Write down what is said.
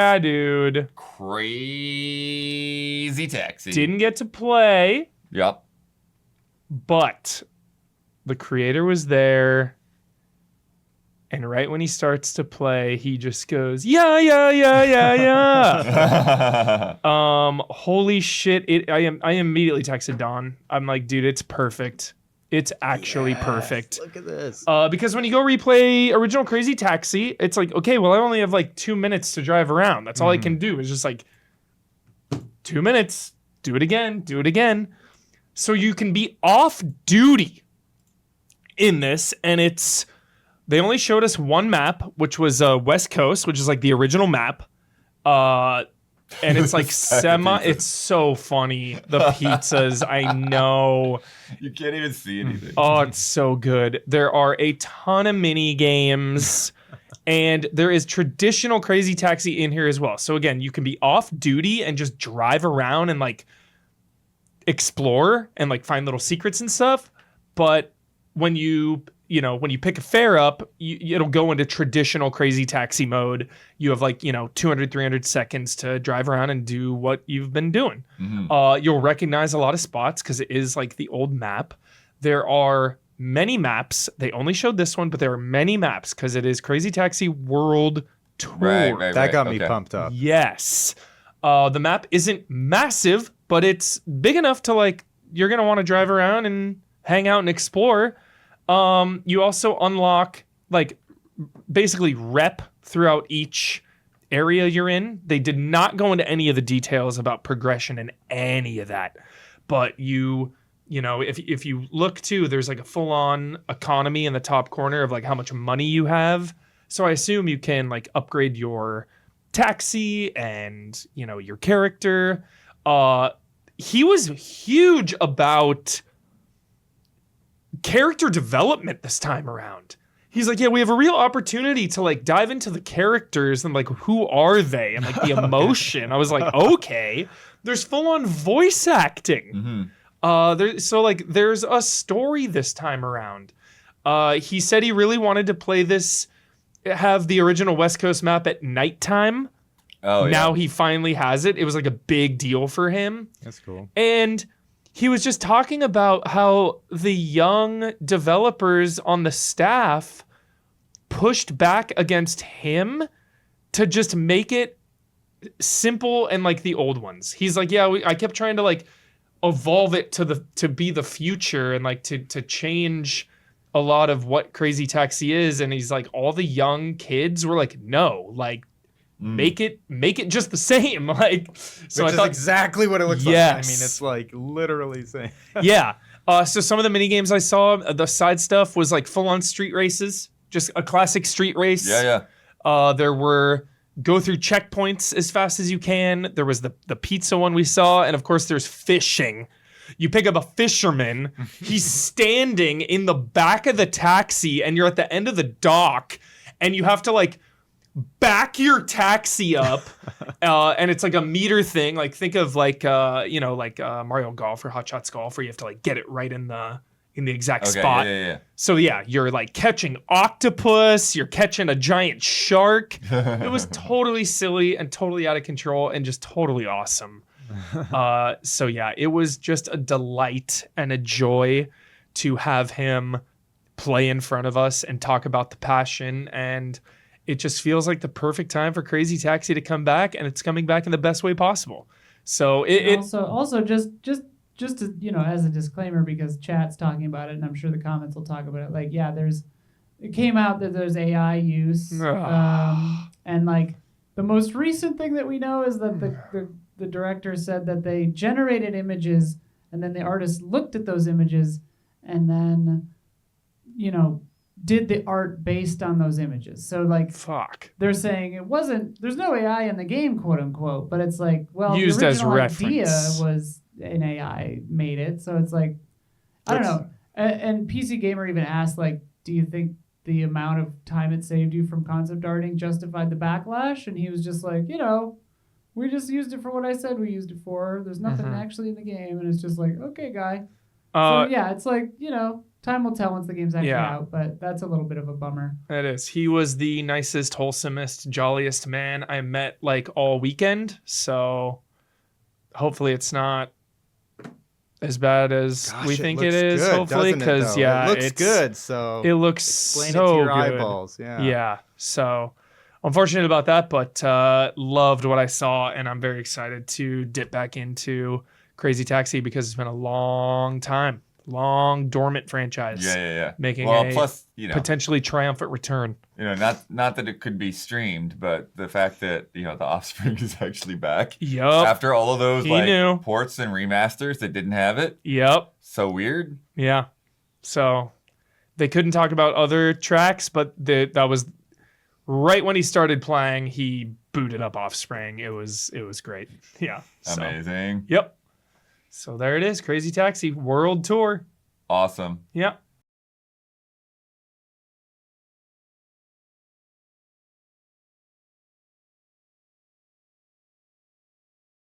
Yeah, dude. Crazy Taxi. Didn't get to play. Yep. But the creator was there. And right when he starts to play, he just goes, yeah. Holy shit. I immediately texted Don. I'm like, dude, it's perfect. It's actually perfect. Look at this. Because when you go replay original Crazy Taxi, it's like, okay, well, I only have like 2 minutes to drive around. That's all I can do is just like 2 minutes, do it again. So you can be off duty in this, and they only showed us one map, which was West Coast, which is like the original map. And it's like it's so funny. The pizzas, I know. You can't even see anything. Oh, it's so good. There are a ton of mini games, and there is traditional Crazy Taxi in here as well. So again, you can be off duty and just drive around and like explore and like find little secrets and stuff. But when you pick a fare up, it'll go into traditional Crazy Taxi mode. You have 200, 300 seconds to drive around and do what you've been doing. You'll recognize a lot of spots because it is like the old map. There are many maps. They only showed this one, but there are many maps because it is Crazy Taxi World Tour. Right. That got me pumped up. Yes. The map isn't massive, but it's big enough to you're going to want to drive around and hang out and explore. You also unlock basically rep throughout each area you're in. They did not go into any of the details about progression and any of that. But if you look too, there's like a full-on economy in the top corner of how much money you have. So I assume you can upgrade your taxi and your character. He was huge about character development this time around. He's like, yeah, we have a real opportunity to dive into the characters and who are they and the emotion. I was like, okay, there's full on voice acting. There's a story this time around. He said he really wanted to play this, have the original West Coast map at nighttime. Oh, yeah. Now he finally has it. It was a big deal for him. That's cool. And he was just talking about how the young developers on the staff pushed back against him to just make it simple and like the old ones. He's like, yeah, I kept trying to evolve it to be the future and to change a lot of what Crazy Taxi is. And he's like, all the young kids were like, no, make it just the same. So Which I thought is exactly what it looks yes. like. I mean, it's literally saying. Yeah. So some of the mini games I saw, the side stuff was full on street races, just a classic street race. Yeah. There were go through checkpoints as fast as you can. There was the pizza one we saw, and of course there's fishing. You pick up a fisherman. He's standing in the back of the taxi, and you're at the end of the dock, and you have to back your taxi up, and it's a meter thing. Think of Mario Golf or Hot Shots Golf, where you have to get it right in the exact spot. Yeah. So yeah, you're catching octopus, you're catching a giant shark. It was totally silly and totally out of control and just totally awesome. So yeah, it was just a delight and a joy to have him play in front of us and talk about the passion, and it just feels like the perfect time for Crazy Taxi to come back, and it's coming back in the best way possible. So also just to, as a disclaimer, because chat's talking about it, and I'm sure the comments will talk about it. It came out that there's AI use, and the most recent thing that we know is that the director said that they generated images, and then the artist looked at those images, and then did the art based on those images. So fuck. They're saying there's no AI in the game, quote unquote, but it's used the as original reference. idea was an AI made it. So it's I don't know. And PC Gamer even asked do you think the amount of time it saved you from concept arting justified the backlash? And he was just we just used it for what I said we used it for. There's nothing actually in the game. And it's just okay, guy. So yeah, it's time will tell once the game's actually Yeah. out, but that's a little bit of a bummer. It is. He was the nicest, wholesomest, jolliest man I met like all weekend. So hopefully it's not as bad as Gosh, we think looks it is. good, Hopefully, doesn't it, because though? yeah, it looks it's good. So It looks explain so it to your good. eyeballs. Yeah. Yeah. So unfortunate about that, but loved what I saw, and I'm very excited to dip back into Crazy Taxi because it's been a long time, long dormant franchise. Yeah. Making well, a plus, potentially triumphant return. not that it could be streamed, but the fact that, the Offspring is actually back. Yup. After all of those He knew. ports and remasters that didn't have it. Yep. So weird. Yeah. So they couldn't talk about other tracks, but that was right when he started playing. He booted up Offspring. It was great. Yeah. So, Amazing. yep. So there it is, Crazy Taxi World Tour. Awesome. Yep.